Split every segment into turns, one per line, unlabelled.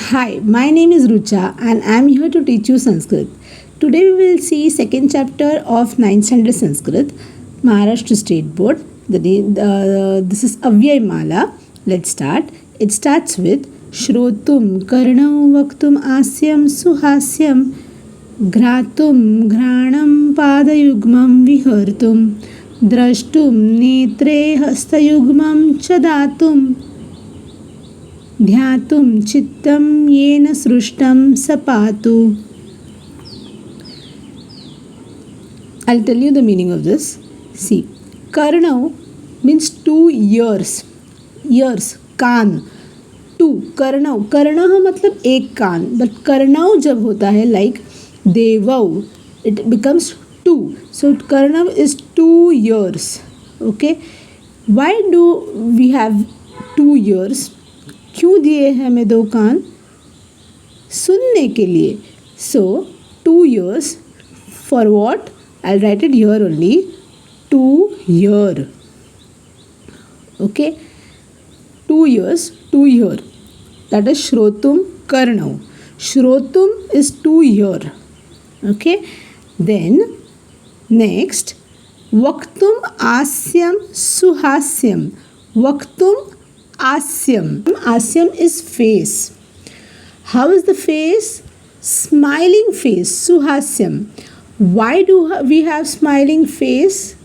Hi, my name is Rucha and I am here to teach you Sanskrit. Today we will see second chapter of 9th standard Sanskrit, Maharashtra State Board. This is Avyayamala. Let's start. It starts with Shrotum Karnau Vaktum Asyam Suhasyam Gratum Granam Padayugmam Vihartum Drashtum Netre Hastayugmam Chadatum ध्यातुं चित्तं येन सृष्टं सपातु. I'll tell you the meaning of this. See, Karnau means 2 ears. Ears, can't. 2, Karnau. Karnau मतलब एक कान. But Karnau जब होता है like देवौ, it becomes 2. So Karnau is 2 ears. Okay. Why do we have 2 ears? क्यों दिए हैं हमें 2 कान? सुनने के लिए. So 2 ears for what? I'll write it here only. 2 ear. Okay. 2 ears, 2 ear. That is Shrotum Karnau. Shrotum is 2 ear. Okay. Then next Vaktum Asyam Suhasyam. Vaktum Asyam. Asyam is face. How is the face? Smiling face. Suhasyam. Why do we have smiling face?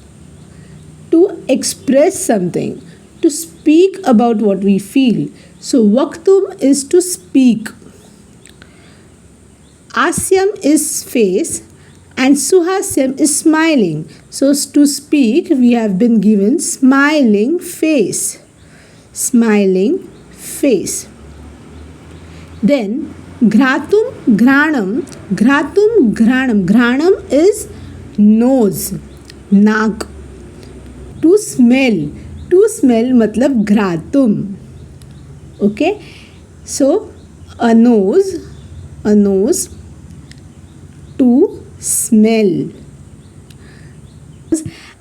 To express something. To speak about what we feel. So Vaktum is to speak. Asyam is face and Suhasyam is smiling. So to speak we have been given smiling face. Smiling face. Then Gratum Granam. Gratum Granam. Granam is nose. Naak. To smell. To smell matlab Gratum. Okay. So a nose. A nose. To smell.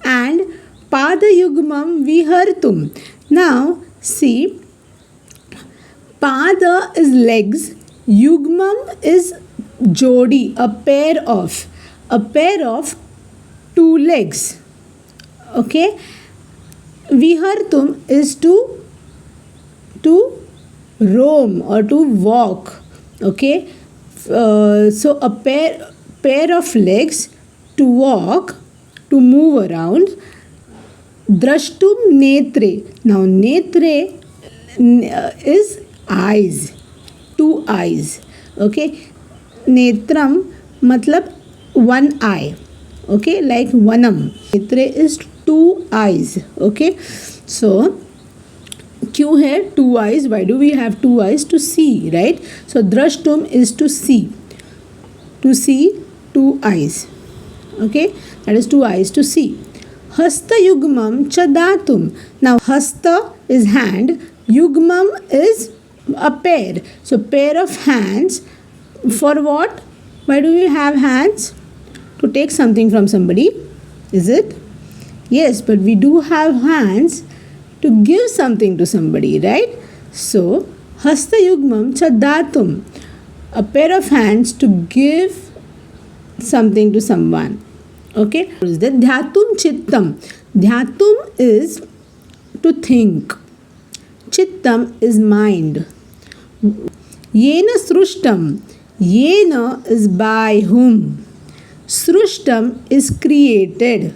And Padayugmam Vihartum. Now see, Pada is legs, Yugmam is jodi, a pair of 2 legs. Okay. Vihartum is to roam or to walk. Okay. So a pair of legs to walk, to move around. Drashtum netre. Now netre is eyes. 2 eyes. Okay. Netram matlab 1 eye. Okay. Like vanam. Netre is 2 eyes. Okay. So क्यों है 2 eyes? Why do we have 2 eyes? To see, right? So drashtum is to see. To see 2 eyes. Okay. That is 2 eyes to see. Hasta yugmam chadatum. Now hasta is hand, yugmam is a pair. So pair of hands for what? Why do we have hands? To take something from somebody. Is it? Yes, but we do have hands to give something to somebody, right? So hasta yugmam chadatum. A pair of hands to give something to someone. Okay. What is that? Dhyatum chittam. Dhyatum is to think. Chittam is mind. Yena srushtam. Yena is by whom. Srushtam is created.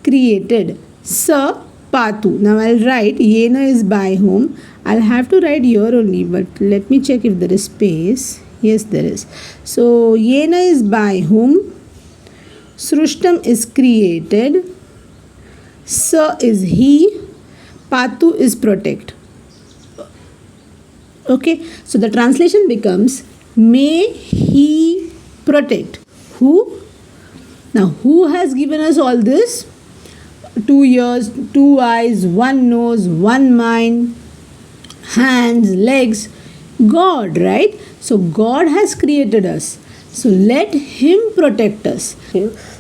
Created. Sa patu. Now I'll write Yena is by whom. I'll have to write here only, but let me check if there is space. Yes, there is. So Yena is by whom. Srushtam is created. Sa is he. Patu is protect. Okay. So the translation becomes may he protect. Who? Now who has given us all this? 2 ears, 2 eyes, 1 nose, 1 mind, hands, legs. God, right? So God has created us. So let him protect us.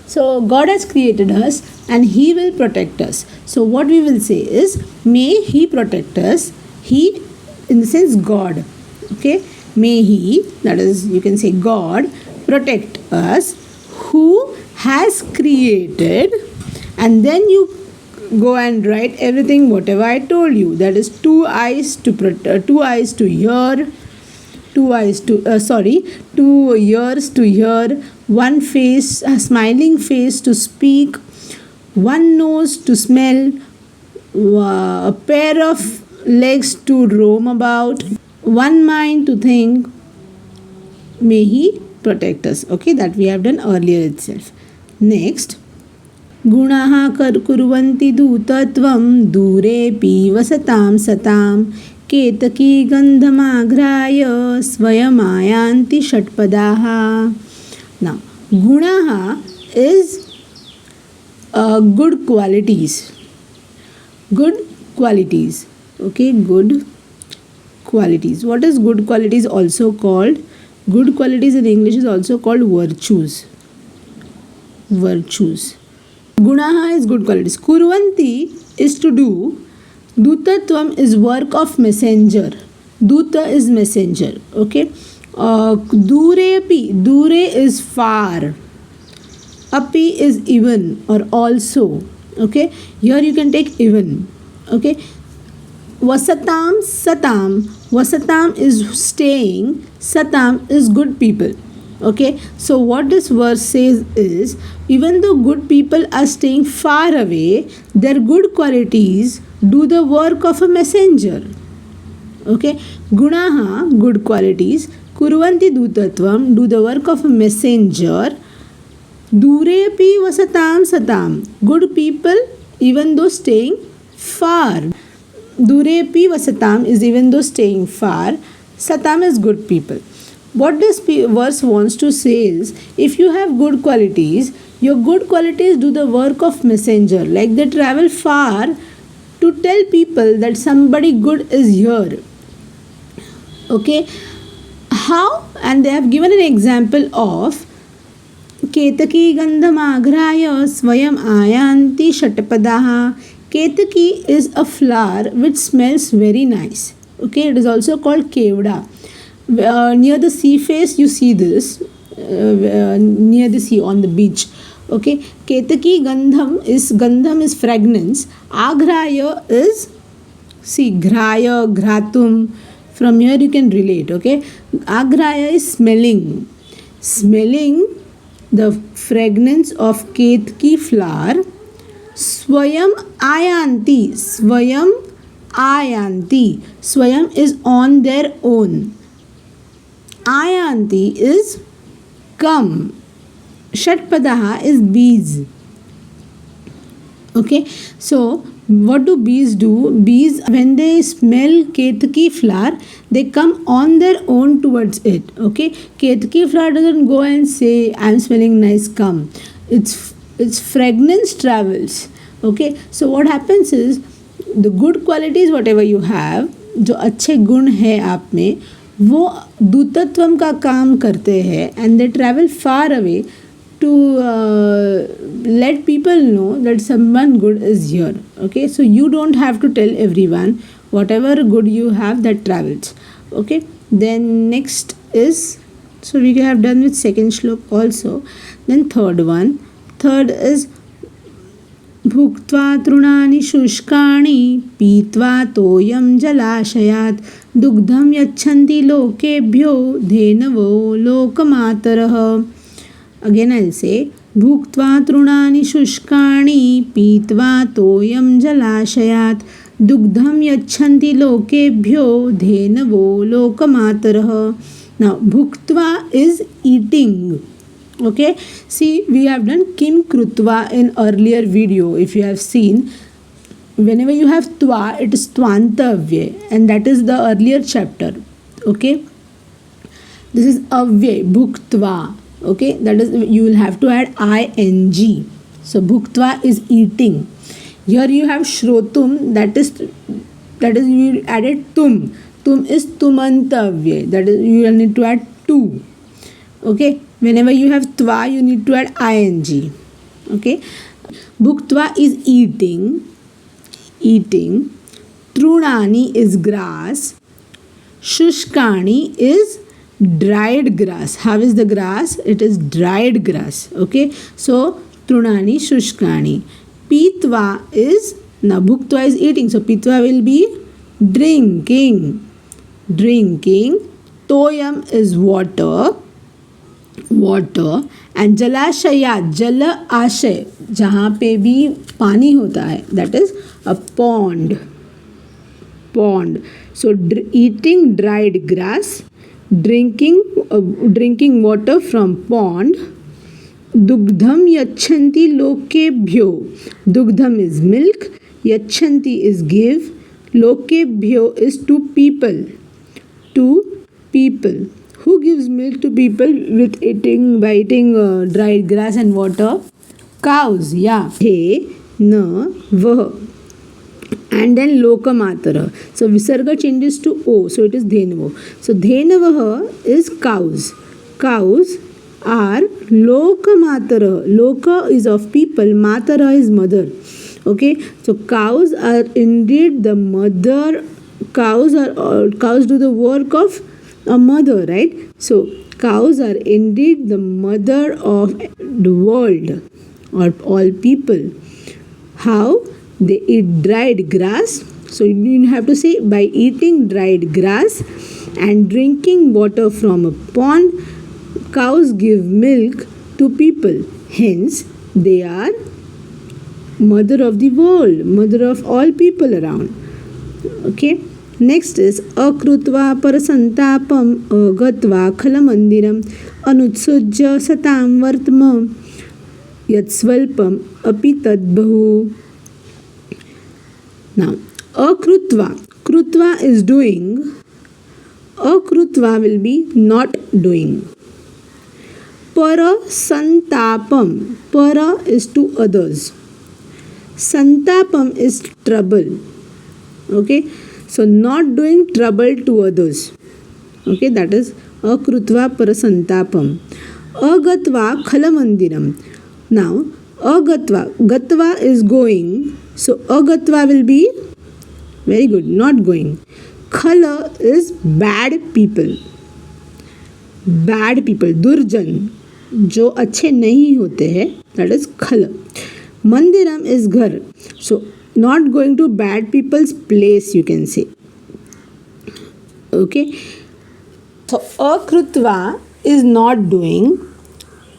So God has created us and he will protect us. So what we will say is, may he protect us. He, in the sense God. Okay, may he, that is, you can say God, protect us who has created, and then you go and write everything whatever I told you. That is two eyes to hear, two ears to hear, one face, a smiling face to speak, one nose to smell, a pair of legs to roam about, one mind to think. May he protect us. Okay, that we have done earlier itself. Next, गुणाः कुर्वन्ति दूतत्वं दूरेऽपि वसतां सतां केतकी गन्धमाघ्राय स्वयमायान्ति षट्पदाः. Now, gunaha is good qualities. Good qualities. Okay, good qualities. What is good qualities also called? Good qualities in English is also called virtues. Virtues. Gunaha is good qualities. Kurvanti is to do. Dutatvam is work of messenger. Duta is messenger. Okay. Durepi. Dure is far. Api is even or also. Okay. Here you can take even. Okay. Vasatam satam. Vasatam is staying. Satam is good people. Okay, so what this verse says is, even though good people are staying far away, their good qualities do the work of a messenger. Okay, gunaha, good qualities, kurvanti dutatvam, do the work of a messenger, durepi vasatam satam, good people even though staying far. Durepi vasatam is even though staying far, satam is good people. What this verse wants to say is, if you have good qualities, your good qualities do the work of messenger. Like they travel far to tell people that somebody good is here. Okay, how? And they have given an example of Ketaki gandham agraya swayam ayanti shatapadaha. Ketaki is a flower which smells very nice. Okay, it is also called kevda. Near the sea face you see this, near the sea on the beach. Okay, Ketaki gandham is fragrance. Agraya is, see, graya, gratum. From here you can relate. Okay, agraya is smelling the fragrance of Ketaki flower. Swayam ayanti. Swayam is on their own. Ayanti is come. Shatpadaha is bees. Okay, so what do bees do? Bees, when they smell Ketaki flower, they come on their own towards it. Okay, Ketaki flower doesn't go and say, I'm smelling nice, come. Its fragrance travels. Okay, so what happens is, the good qualities whatever you have, जो अच्छे गुण है आप में, वो दूतत्वम का काम करते हैं, and they travel far away to let people know that someone good is here. Okay, so you don't have to tell everyone. Whatever good you have, that travels. Okay, then next is, so we have done with second shlok also. Then third is भुक्त्वा तृणानि शुष्काणि पीत्वा तोयं जलाशयात् दुग्धं यच्छन्ति लोकेभ्यो धेनवो लोकमातरः. Again I'll say, भुक्त्वा तृणानि शुष्काणि पीत्वा तोयं जलाशयात् दुग्धं यच्छन्ति लोकेभ्यो धेनवो लोकमातरः. Now bhuktva is eating. Okay, see, we have done kim krutva in earlier video. If you have seen, whenever you have twa, it is twantavya, and that is the earlier chapter. Okay, this is avyay, bhuktva. Okay, that is, you will have to add ing. So bhuktva is eating. Here you have shrotum, that is you added tum. Tum is tumantavya, that is you will need to add tu. Okay, whenever you have twa, you need to add ing. Okay, bhuktva is eating. Trunani is grass. Shushkani is dried grass. How is the grass? It is dried grass. Okay. So trunani shushkani. Pitva is, now bhuktva is eating. So pitva will be drinking. Drinking. Toyam is water. Water. And jalashaya, jala आशय, जहाँ पे भी पानी होता है, that is a pond. Pond. So eating dried grass, drinking water from pond. Dugdham yachanti lokebhyo. Dugdham is milk, yachanti is give, lokebhyo is to people. To people. Who gives milk to people by eating dried grass and water? Cows, yeah. He, na, vah. And then lokamatara. So visarga changes to o. So it is dhenavo. So dhenavah is cows. Cows are lokamatara. Loka is of people. Matara is mother. Okay. So cows are indeed the mother. Cows do the work of a mother, right? So cows are indeed the mother of the world or all people. How? They eat dried grass. So you have to say, by eating dried grass and drinking water from a pond, cows give milk to people. Hence, they are mother of the world, mother of all people around. Okay. Next is akrutva parasantapam agatva khalamandiram anutsujya satam vartma yatsvalpam api tadbahu. Now, krutva is doing. Akrutva will be not doing. Parasantapam. Para is to others. Santapam is trouble. Okay. So not doing trouble to others. Okay, that is akrutva parasantapam. Agatva khalamandiram. Now, gatva is going. So agatva will be, very good, not going. Khala is bad people. Bad people, durjan, जो अच्छे नहीं होते हैं, that is khala. Mandiram is ghar. So not going to bad people's place, you can say. Okay. So akrutva is not doing.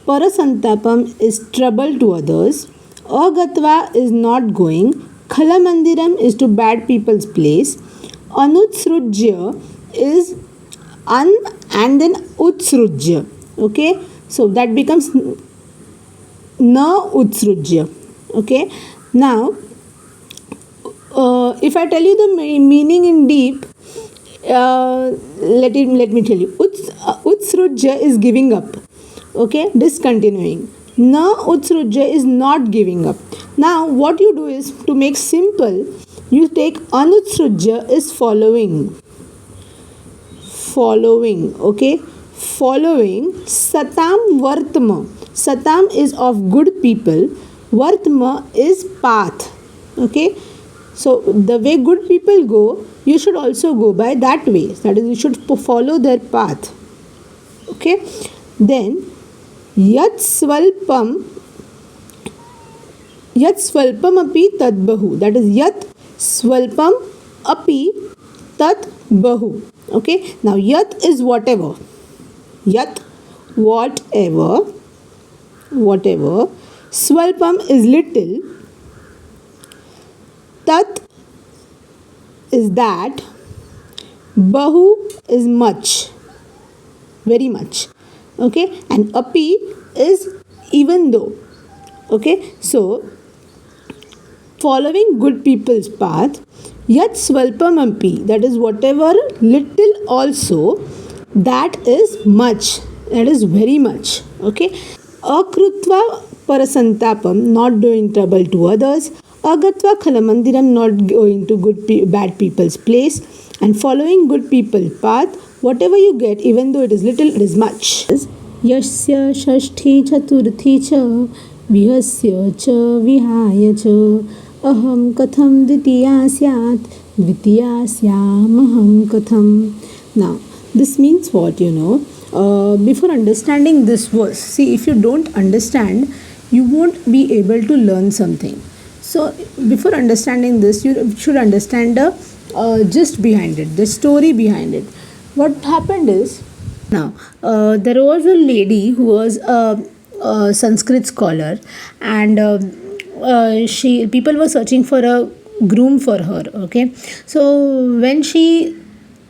Parasantapam is trouble to others. Agatva is not going. Khalamandiram is to bad people's place. Anutsrujya is an and then utsrujya. Okay. So that becomes na utsrujya. Okay. Now, if I tell you the meaning in deep, let me tell you. Utsrujya is giving up. Okay, discontinuing. Na utsrujya is not giving up. Now, what you do is, to make simple, you take anutsrujya is following. Following. Okay, following. Satam vartma. Satam is of good people. Vartma is path. Okay. So the way good people go, you should also go by that way. That is, you should follow their path. Okay. Then yat swalpam api tadbahu. That is yat swalpam api tadbahu. Okay. Now yat is whatever. Yat, whatever. Swalpam is little. Tat is that. Bahu is much. Very much. Okay. And api is even though. Okay. So, following good people's path, yat swalpam api, that is whatever little also, that is much. That is very much. Okay. Akrutva parasantapam, not doing trouble to others. Agatva khalamandiram, not going to bad people's place. And following good people's path, whatever you get, even though it is little, it is much. Yasya shashthi chaturthi cha vihasya cha vihaya cha aham katham dvitiya syat dvitiya syam aham katham. Now, this means what, before understanding this verse, see, if you don't understand, you won't be able to learn something. So, before understanding this, you should understand the gist behind it, the story behind it. What happened is, now, there was a lady who was a Sanskrit scholar, and she people were searching for a groom for her. Okay, so when she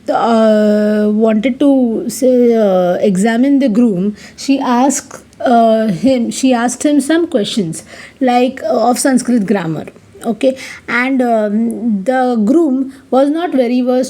wanted to say, examine the groom, she asked him some questions like of Sanskrit grammar. Okay, and the groom was not very well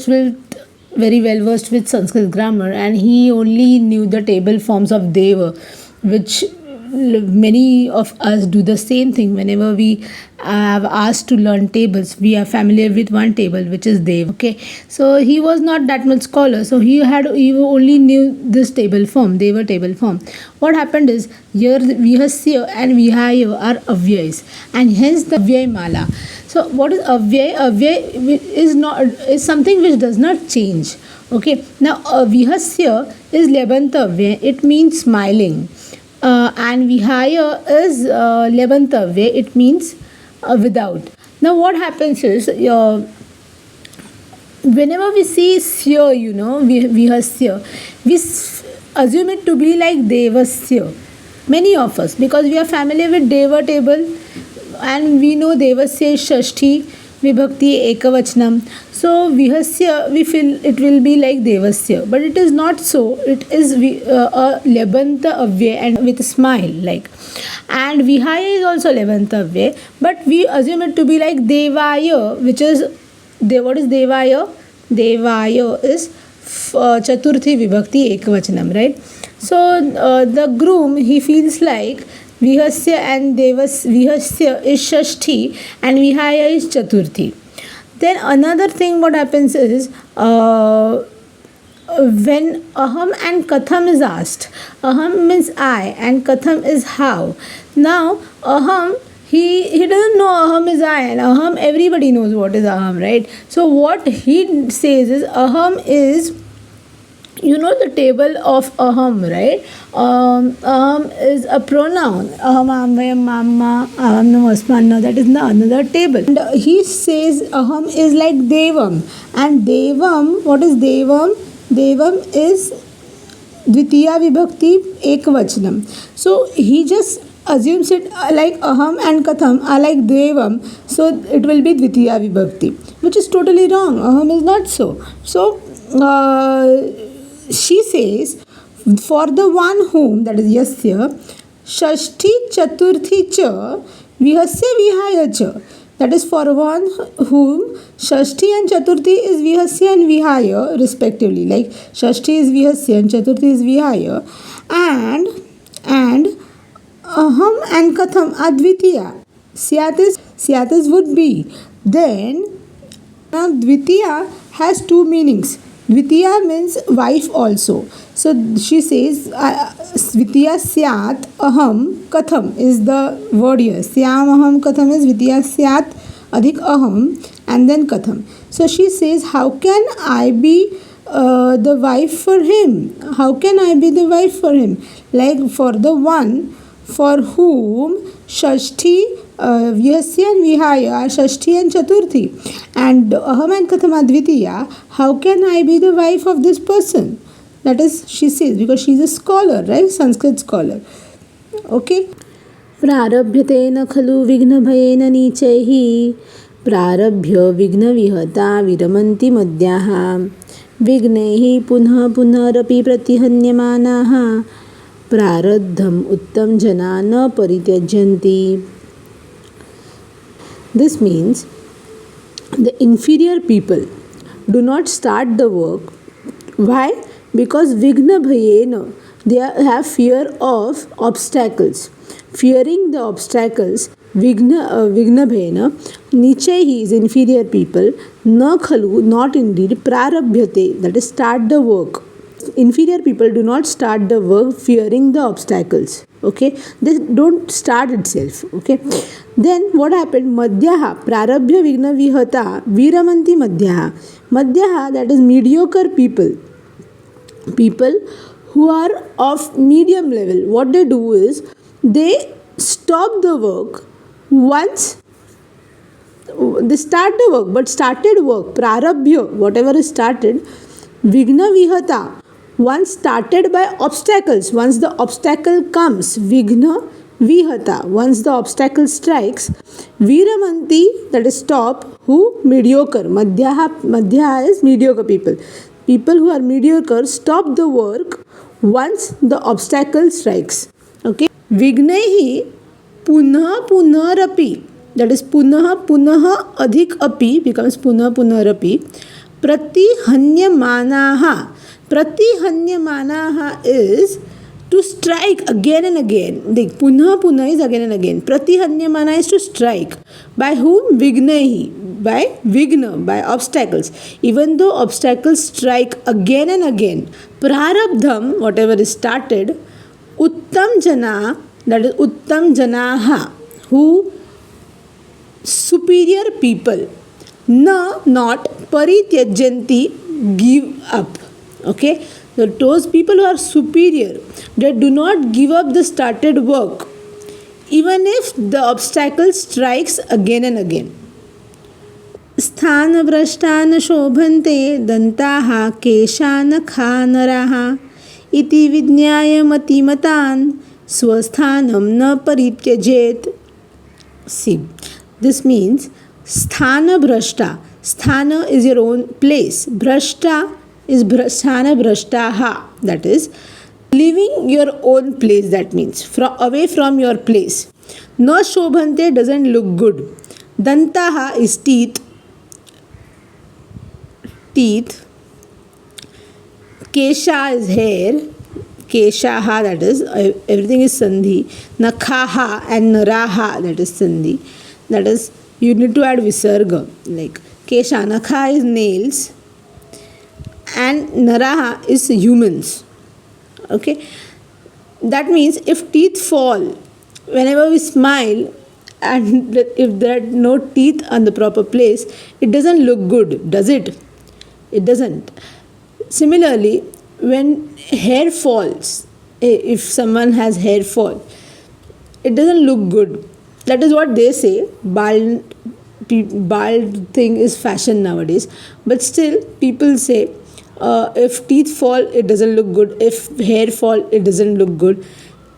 versed with Sanskrit grammar, and he only knew the table forms of deva, which many of us do the same thing. Whenever we have asked to learn tables, we are familiar with one table, which is dev. Okay, so he was not that much scholar, so he only knew this table form, deva table form. What happened is, here vihasya and vihaya are avyais, and hence the Avyayamala. So what is avyay? Avyay is something which does not change. Okay, now vihasya is lebantavya, it means smiling, and vihaya is lebantavya, it means without. Now what happens is, whenever we see sya, vihasya, we assume it to be like devasya, many of us, because we are familiar with deva table, and we know devasya is shashti vibhakti ekavachanam. So vihasya, we feel it will be like devasya, but it is not so. It is a lebanta avyay and with a smile, like. And vihaya is also lebanta avyay, but we assume it to be like devaya, which is what is devaya? Devaya is chaturthi vibhakti ekavachanam, right? So the groom, he feels like vihasya and vihasya is shashti and vihaya is chaturthi. Then another thing what happens is, when aham and katham is asked, aham means I and katham is how. Now aham, he doesn't know aham is I, and aham, everybody knows what is aham, right? So what he says is, aham is, the table of aham, right? Aham is a pronoun. Aham, amvayam, mamma, aham, namasmanna. That is another table. And he says aham is like devam. And devam, what is devam? Devam is dvitiya vibhakti ekvachanam. So he just assumes it like aham and katham are like devam. So it will be dvitiya vibhakti, which is totally wrong. Aham is not so. So she says, for the one whom, that is yasya, shashti chaturthi cha vihasya vihaya cha. That is for one whom shashti and chaturthi is vihasya and vihaya respectively. Like shashti is vihasya and chaturthi is vihaya. And aham and katham advitiya. Syatis would be. Then now dvitiya has two meanings. Dvitiya means wife also. So she says, Dvitiya syat aham katham is the word here. Syam aham katham is Dvitiya syat adhik aham and then katham. So she says, how can I be the wife for him? How can I be the wife for him? Like for the one for whom shashti, vyasya and vihaya are shashti and chaturthi, and aham and katham advitiya, how can I be the wife of this person? That is, she says, because she is a scholar, right? Sanskrit scholar. Okay. Prarabhyatena khalu vigna bhayena nichaihi prarabhya vigna vihata viramanti madhyaha vignehi punha punarapi pratihanyamanaha praraddham uttam jana na parityajanti. This means the inferior people do not start the work. Why? Because vigna bhayena, they have fear of obstacles. Fearing the obstacles, vigna bhayena, nichaihi is inferior people, na khalu, not indeed, prarabhyate, that is start the work. Inferior people do not start the work fearing the obstacles. Okay, they don't start itself. Okay, then what happened? Madhyaha, prarabhya vigna vihata, viramanti madhyaha. Madhyaha, that is mediocre people. People who are of medium level, what they do is they stop the work once they start the work, but started work, prarabhya, whatever is started, vigna vihata, once started by obstacles, once the obstacle comes, vigna vihata, once the obstacle strikes, viramanti, that is stop, who mediocre, madhya is mediocre people. People who are mediocre stop the work once the obstacle strikes. Okay. Vignehi punah punarapi, that is punah punah adhik api becomes punah punarapi. Pratihanyamanaha, pratihanyamanaha is to strike again and again. The punah punah is again and again. Pratihanyamana is to strike. By whom? Vignehi, by vigna, by obstacles. Even though obstacles strike again and again, prarabdham, whatever is started, uttam jana, that is uttam janaha, who superior people, na, not parityajanti, give up. Okay, so those people who are superior, they do not give up the started work even if the obstacle strikes again and again. स्थान भ्रष्टान शोभन्ते दन्ताः केशान खानराः इति विज्ञाय मतिमतान् स्वस्थानं न परित्यजेत्. See, this means sthana bhrashta. Sthana is your own place. Bhrashta is sthana bhrashtaha. That is leaving your own place. That means away from your place. Na shobhante doesn't look good. Dantaha is teeth. Teeth. Kesha is hair. Keshaha, that is everything is sandhi. Nakhaha and naraha, that is sandhi. That is, you need to add visarga. Like Kesha, nakha is nails and naraha is humans. Okay, that means if teeth fall whenever we smile and if there are no teeth on the proper place, it doesn't look good, does it? It doesn't. Similarly, when hair falls, if someone has hair fall, it doesn't look good. That is what they say. Bald thing is fashion nowadays, but still people say if teeth fall, it doesn't look good. If hair fall, it doesn't look good.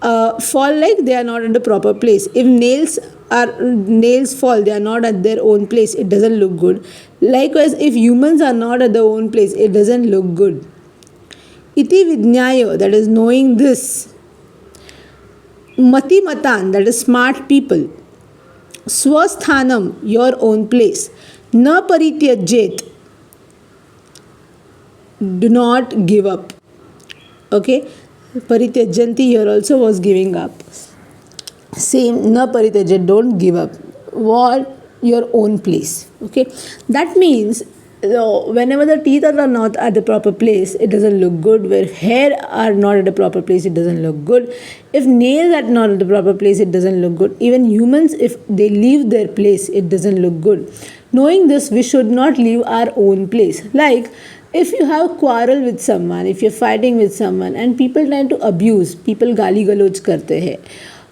Fall like they are not at the proper place. If nails fall, they are not at their own place, it doesn't look good. Likewise, if humans are not at their own place, it doesn't look good. Iti vidnyaya, that is knowing this. Mati matan, that is smart people. Swasthanam, your own place. Na parityajet, do not give up. Okay, parityajanti here also was giving up. Same, na parityajet, don't give up. What? Your own place. Okay, that means whenever the teeth are not at the proper place, it doesn't look good. Where hair are not at the proper place, it doesn't look good. If nails are not at the proper place, it doesn't look good. Even humans, if they leave their place, it doesn't look good. Knowing this, we should not leave our own place. Like if you have quarrel with someone, if you're fighting with someone and people try to abuse, people gali galoj karte hai,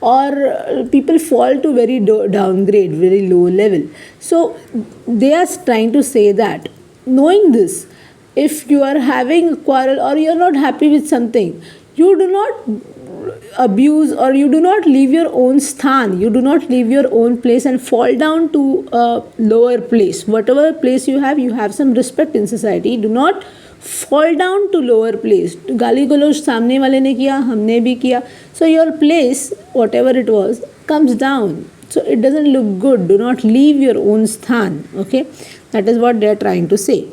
or people fall to very downgrade, very low level. So they are trying to say that knowing this, if you are having a quarrel or you are not happy with something, you do not abuse or you do not leave your own sthan, you do not leave your own place and fall down to a lower place. Whatever place you have some respect in society. Do not fall down to lower place. गाली गलौज सामने वाले ने किया, हमने भी किया. So your place, whatever it was, comes down. So it doesn't look good. Do not leave your own sthan. Okay, that is what they are trying to say.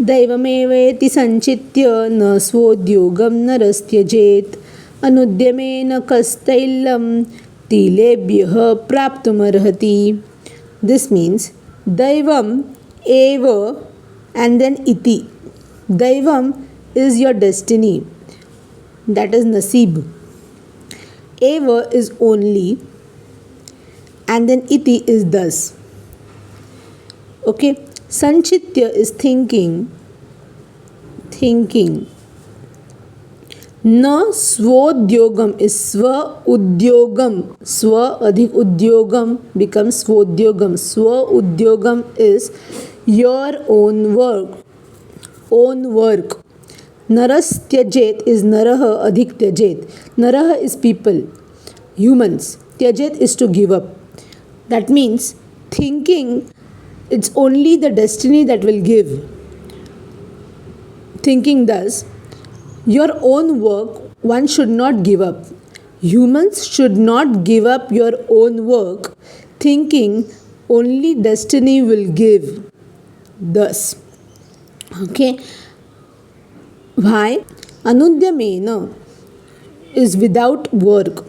दैवमेवेति संचित्य न स्वोद्योगं नरस्त्यजेत् अनुद्यमेन कस्तैलं तिलेभ्यः प्राप्तुमर्हति. This means Daivam eva and then iti. Daivam is your destiny, that is nasib. Eva is only, and then iti is thus. Okay, sanchitya is thinking. न स्वोद्योगम is swa udyogam. Swa adhik udyogam becomes svodhyogam. Swa udyogam is your own work. Own work. Naras tyajet is naraha adhik tyajet. Naraha is people, humans. Tyajet is to give up. That means thinking it's only the destiny that will give. Thinking thus, your own work one should not give up. Humans should not give up your own work, thinking only destiny will give. Thus, okay. Why? Anudyamena is without work.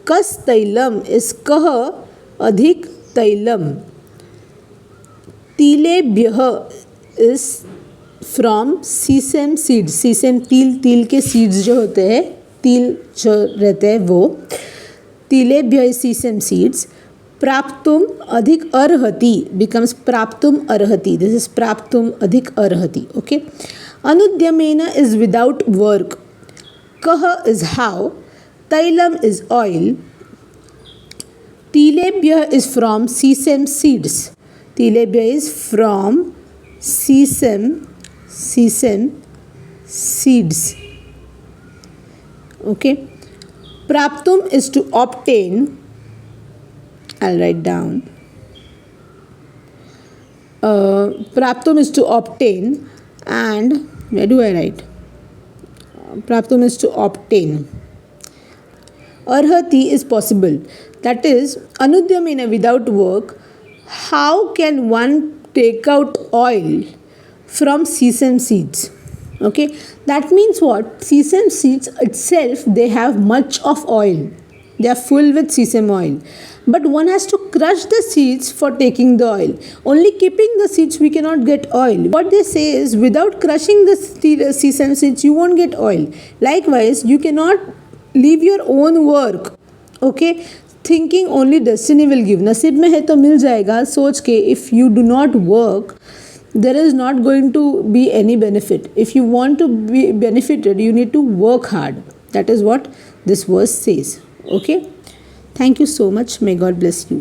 Kas tailam is kaha adhik tailam. Tilebhyah is from sesame seeds. Sesame तिल के seeds जो होते हैं, तिल जो रहते हैं वो. तिलेभ्य सीसेम सीड्स. प्राप्तुम अधिक अर्हति बिकम्स प्राप्तुम अर्हति. दिस इज प्राप्तुम अधिक अर्हति. ओके. अनुद्यमेन इज विदाउट वर्क. कह इज हाउ. तैलम इज ऑयल. तिलेभ्य इज फ्रॉम सीसेम सीड्स. तिलेभ्य is from sesame seeds. Okay. Praptum is to obtain. I'll write down. Praptum is to obtain, and where do I write? Praptum is to obtain. Arhati is possible. That is, anudyamena without work. How can one take out oil from sesame seeds? Okay, that means what? Sesame seeds itself, they have much of oil. They are full with sesame oil, but one has to crush the seeds for taking the oil. Only keeping the seeds we cannot get oil. What they say is, without crushing the sesame seeds you won't get oil. Likewise, you cannot leave your own work. Okay, thinking only destiny will give. नसीब में है तो मिल जाएगा सोच के. If you do not work, there is not going to be any benefit. If you want to be benefited, you need to work hard. That is what this verse says. Okay. Thank you so much. May God bless you.